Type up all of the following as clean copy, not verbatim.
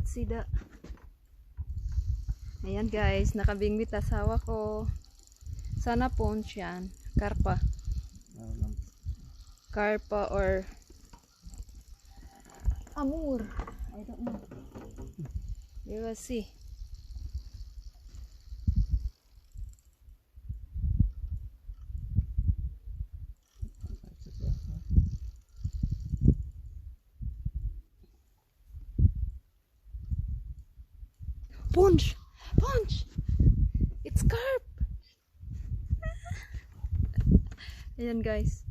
Let's see the... Ayan guys, nakabingwit asawa ko. Sana ponch yan. Karpa. Karpa or amur. I don't know. We will see. Punch! Punch! It's carp! Ayan guys.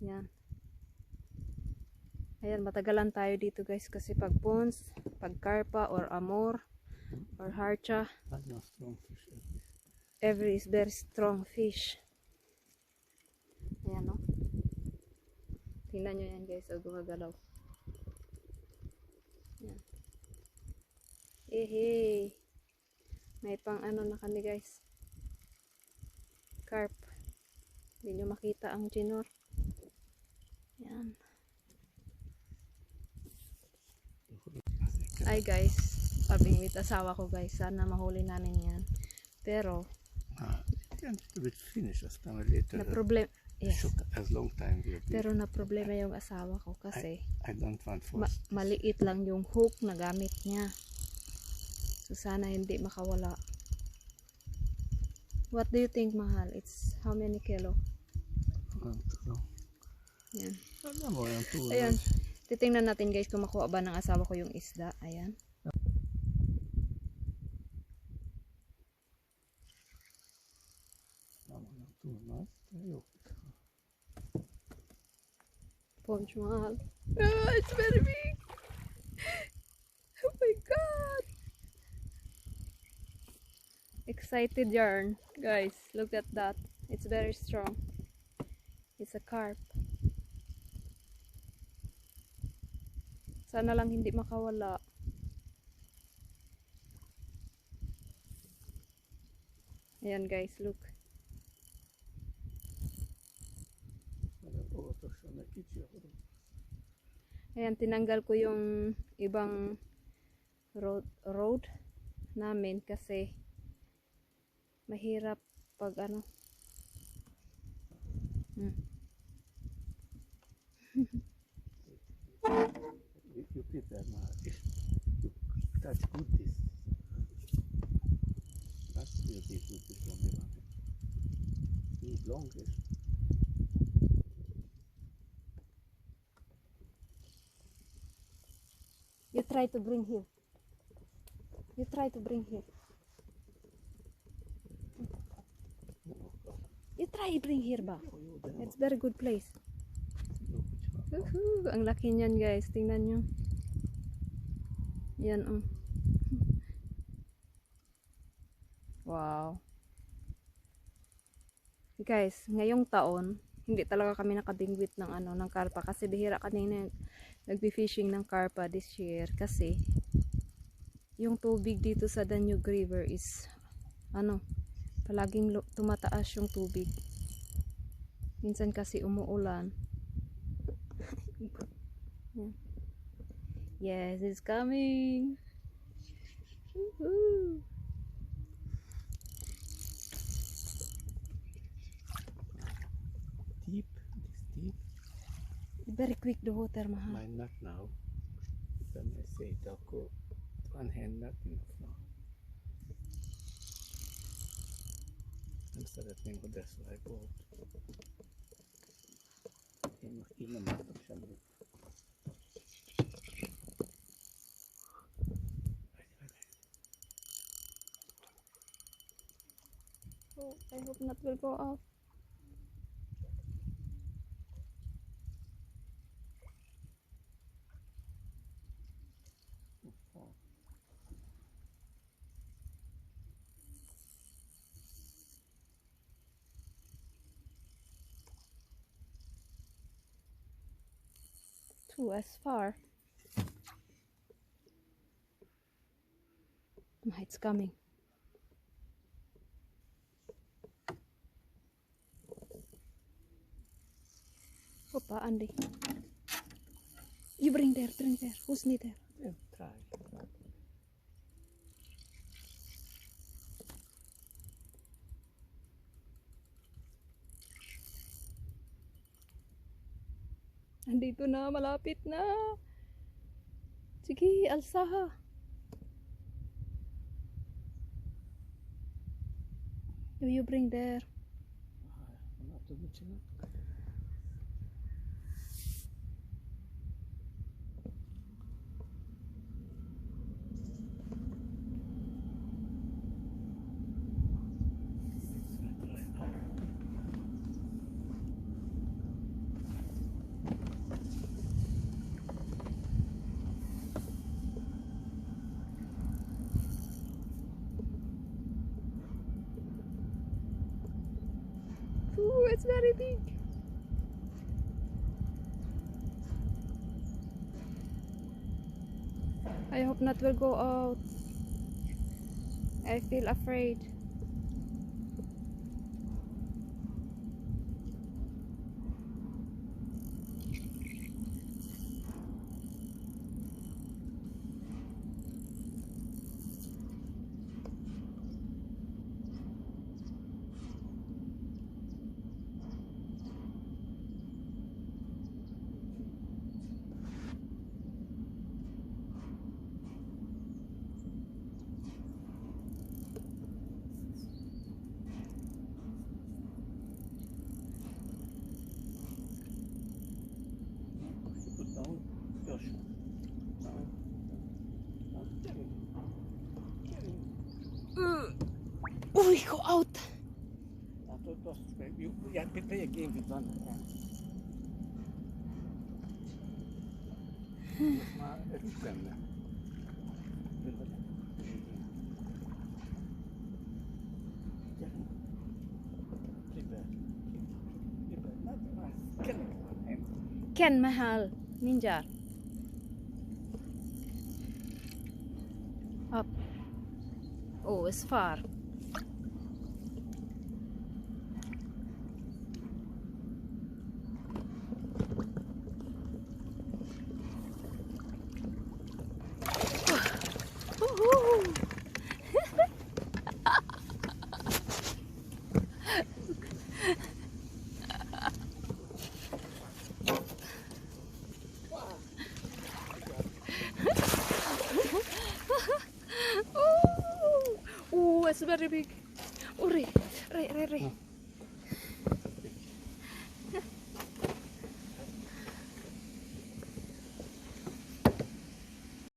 Ayan. Ayan, matagalan tayo dito guys kasi pag punch, pag karpa or amor or harcha, every is very strong fish. Ayan no. Tingnan nyo yan guys, o gumagalaw. Ayan. Ehe. May pang ano na kami guys. Carp. Hindi nyo makita ang chinor. Yan. Ay guys. Pabingwit asawa ko guys. Sana mahuli namin yan. Pero. Na problem. Yes. Pero na problema yung asawa ko kasi. I don't want maliit lang yung hook na gamit niya. So sana hindi makawala. What do you think, mahal? It's how many kilo? Ayan. Ayan. Titingnan natin guys kung makuha ba ng asawa ko yung isda. Ayan. Ponch, mahal. Ah, it's very big. Oh my god. Excited yarn, guys. Look at that. It's very strong. It's a carp. Sana lang hindi makawala. Ayan guys, look. Ayan, tinanggal ko yung ibang road namin kasi mahirap pag ano. You prepare now. You touch good this. That's will be good this only one. Need longer. You try to bring here. You try to bring here. You try bring here ba? It's very good place. Ang laki niyan guys. Tingnan nyo. Yan oh. Wow. Guys, ngayong taon, hindi talaga kami nakabingwit ng ano, ng karpa kasi bihira kanina nagbi-fishing ng karpa this year kasi yung tubig dito sa Danube River is ano, palaging tumataas yung tubig. Minsan kasi umuulan. Yes, it's coming. Woohoo. Deep, this deep. Very quick the water, mahal. Mine not now. Then I say it, I'll go one hand not enough now. Instead of being with this, I go. Oh, I hope not will go off. Too as far. It's coming. Opa, Andy. You bring there, bring there. Who's need there? Yeah, try. Andito na, malapit na. Sige, alsaha. You bring there. I'm not too much in it. Ooh, it's very big. I hope not will go out. I feel afraid. Put down. Josh. Down. Down. Get in. Get in. Uy, go out. Yeah, play a game with one. Ken Mahal. Ninja. Up. Oh, it's far. Woohoo! Oh, it's very big. Oh, Ray.